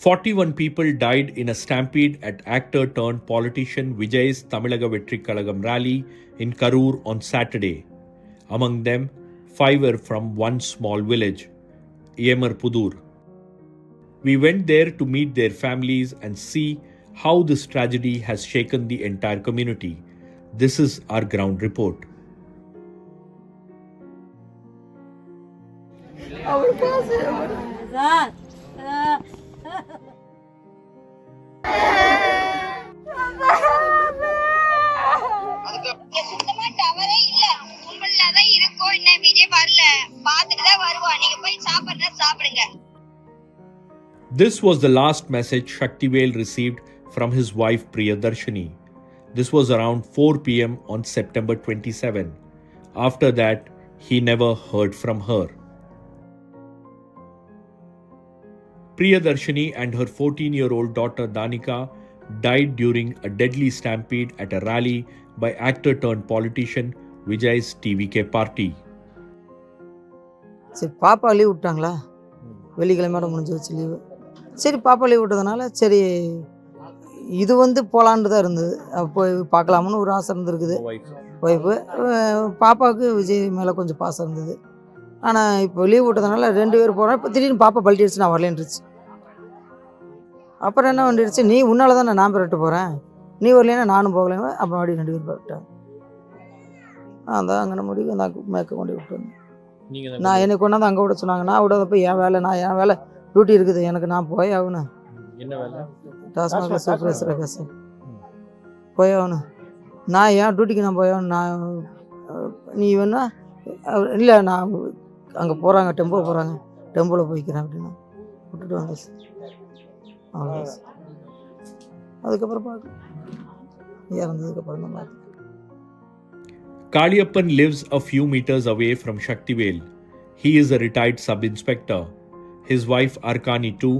41 people died in a stampede at actor-turned-politician Vijay's Tamilaga Vettrikalagam rally in Karur on Saturday. Among them, 5 were from one small village, Yemarpudur. We went there to meet their families and see how this tragedy has shaken the entire community. This is our ground report. This was the last message Shaktivel received from his wife Priyadarshini. This was around 4 p.m. on September 27. After that, he never heard from her. Priyadarshini and her 14-year-old daughter Danika died during a deadly stampede at a rally by actor-turned-politician Vijay's TVK party. சரி பாப்பா leave விட்டாங்களா, வெள்ளிக்கிழமையோட முடிஞ்சு வச்சு leave. சரி பாப்பா leave விட்டதுனால சரி இது போகலான்னு தான் இருந்தது. போய் பார்க்கலாம்னு ஒரு ஆசை இருந்துருக்குது. ஒய்ஃபு பாப்பாவுக்கு விஜய் மேலே கொஞ்சம் பாசம் இருந்தது. ஆனால் இப்போ லீவ் விட்டதுனால 2 பேர் போகிறோம். இப்போ திடீர்னு பாப்பா பல்ட்டிடுச்சு, நான் வரலேன்ருச்சு. அப்புறம் என்ன பண்ணிடுச்சு, நீ உன்னால தான் நான் பெறட்டு போகிறேன், நீ வரலைன்னா நானும் போகலேன். அப்புறம் அப்படி 2 பேர் போயிட்டேன். அதான் அங்கே முடிவு நான் மேற்க கொண்டு விட்டு வந்தேன். நான் என்னை கொண்டாந்து அங்கே விட சொன்னாங்க. நான் விடாதப்போ என் வேலை டியூட்டி இருக்குது எனக்கு, நான் போய் ஆகணும். என்ன வேலை? டாஸ்மாகில் சூப்பர்வைசராக சார் போய் ஆகணும். நான் ஏன் டியூட்டிக்கு நான் போய் ஆகணும். நான் நீ வேணா இல்லை, நான் அங்கே போகிறாங்க, டெம்போ போகிறாங்க, டெம்போவில் போய்க்கிறேன் அப்படின்னா விட்டுட்டு வந்தேன் சார். அவ்வளோதான் சார். அதுக்கப்புறம் பார்க்க இறந்ததுக்கப்புறம் தான் பார்த்தேன். Kaliyappan lives a few meters away from Shaktivel. He is a retired sub-inspector. His wife Arkani too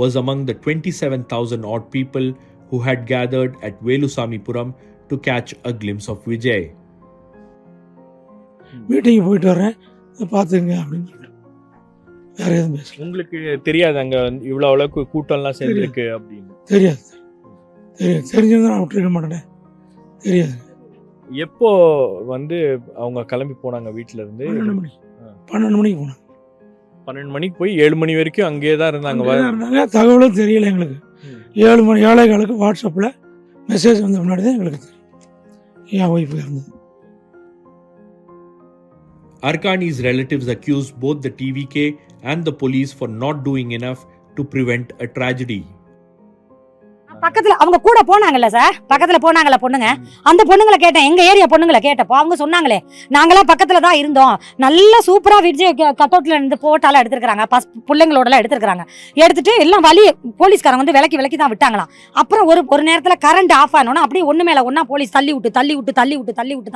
was among the 27,000 odd people who had gathered at Velusamipuram to catch a glimpse of Vijay. Meeting போயிட்டு வரேன், பார்த்துங்க அப்படின்னு சொல்லிட்டு வேற எதுவும் பேசல. உங்களுக்கு தெரியாது அங்கே இவ்வளோ அளவுக்கு கூட்டம்லாம் சேர்ந்துருக்கு அப்படின்னு? தெரியாது. தெரிஞ்சிருந்தா நான் விட்டுருக்க மாட்டேன். தெரியாது. எப்போ அவங்க கிளம்பி போனாங்க வீட்டில இருந்து? 12 மணிக்கு போனாங்க. 12 மணிக்கு போய் 7 மணி வரைக்கும் அங்கேயே தான் இருந்தாங்க. தகவலும் தெரியல எங்களுக்கு. 7 மணி 7:15 வாட்ஸ்அப்பில் மெசேஜ் வந்த முன்னாடி தான் எங்களுக்கு தெரியும் என் ஒய்ஃபு இருந்தது. Arkani's relatives accused both the TVK and the police for not doing enough to prevent a tragedy. பக்கத்துல அவங்க கூட போனாங்கல்ல சார், பக்கத்துல போனாங்கல்ல பொண்ணுங்க, அந்த பொண்ணுங்களை கேட்டேன், எங்க ஏரியா பொண்ணுங்களை கேட்டப்போ அவங்க சொன்னாங்களே நாங்களாம் பக்கத்துல தான் இருந்தோம், நல்லா சூப்பரா விஜய் கட்டவுட்ல இருந்து போட்டாலாம் எடுத்துருக்காங்க, பிள்ளைங்களோடலாம் எடுத்துருக்காங்க. எடுத்துட்டு எல்லாம் வழி போலீஸ்காரங்க விலக்கி தான் விட்டாங்களாம். அப்புறம் ஒரு நேரத்துல கரண்ட் ஆஃப் ஆனோன்னா அப்படியே ஒண்ணு மேல ஒன்னா போலீஸ் தள்ளி விட்டு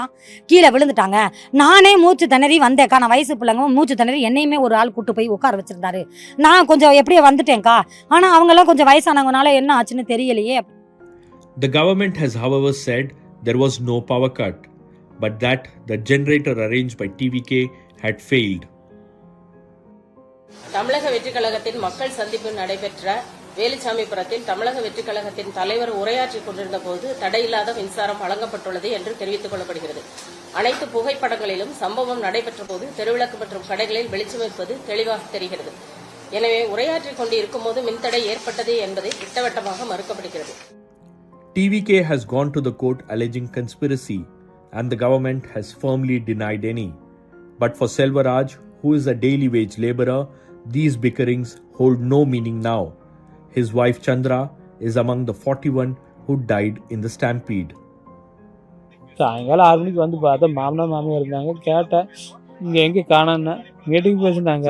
தான் கீழே விழுந்துட்டாங்க. நானே மூச்சு திணறி வந்தேன்க்கா, நான் வயசு பிள்ளைங்க மூச்சு திணறி என்னையுமே ஒரு ஆள் கூட்டு போய் உட்கார வச்சிருந்தாரு. நான் கொஞ்சம் எப்படியே வந்துட்டேன்க்கா. ஆனா அவங்க எல்லாம் கொஞ்சம் வயசானவங்கனால என்ன ஆச்சுன்னு தெரியல. The government has however said there was no power cut, but that the generator arranged by TVK had failed. தமிழக வெற்றிக் கழகத்தின் மக்கள் சந்திப்பு நடைபெற்ற வேலுசாமிபுரத்தில் தமிழக வெற்றிக் கழகத்தின் தலைவர் உரையாற்றிக் கொண்டிருந்த போது தடையில்லாத மின்சாரம் வழங்கப்பட்டுள்ளது என்று தெரிவித்துக் கொள்ளப்படுகிறது. அனைத்து புகைப்படங்களிலும் சம்பவம் நடைபெற்ற போது தெருவிளக்கு மற்றும் கடைகளில் வெளிச்சமிருப்பது தெளிவாக தெரிகிறது. எனவே உரையாற்றிக் கொண்டு இருக்கும்போது மின்தடை ஏற்பட்டது என்பதை திட்டவட்டமாக மறுக்கப்படுகிறது. TVK has gone to the court alleging conspiracy and the government has firmly denied any. But for Selvaraj, who is a daily wage labourer, these bickerings hold no meaning now. His wife Chandra is among the 41 who died in the stampede. சாயங்காலம் 6 மணிக்கு பார்த்தா மாமனார் மாமியார் இருந்தாங்க. கேட்டேன், இங்கே எங்கே காணோன்னா meeting பேசினாங்க.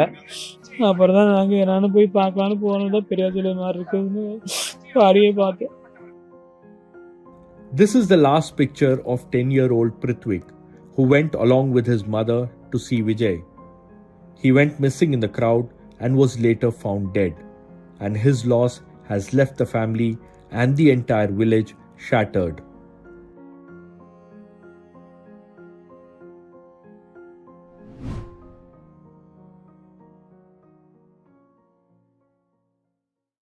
அப்புறம் தான் நாங்கள் நானும் போய் பார்க்கலான்னு போனோம்னா பெரியாஜில மாதிரி இருக்குதுன்னு பாடியே பார்த்தேன். This is the last picture of 10-year-old Prithwik, who went along with his mother to see Vijay. He went missing in the crowd and was later found dead, and his loss has left the family and the entire village shattered.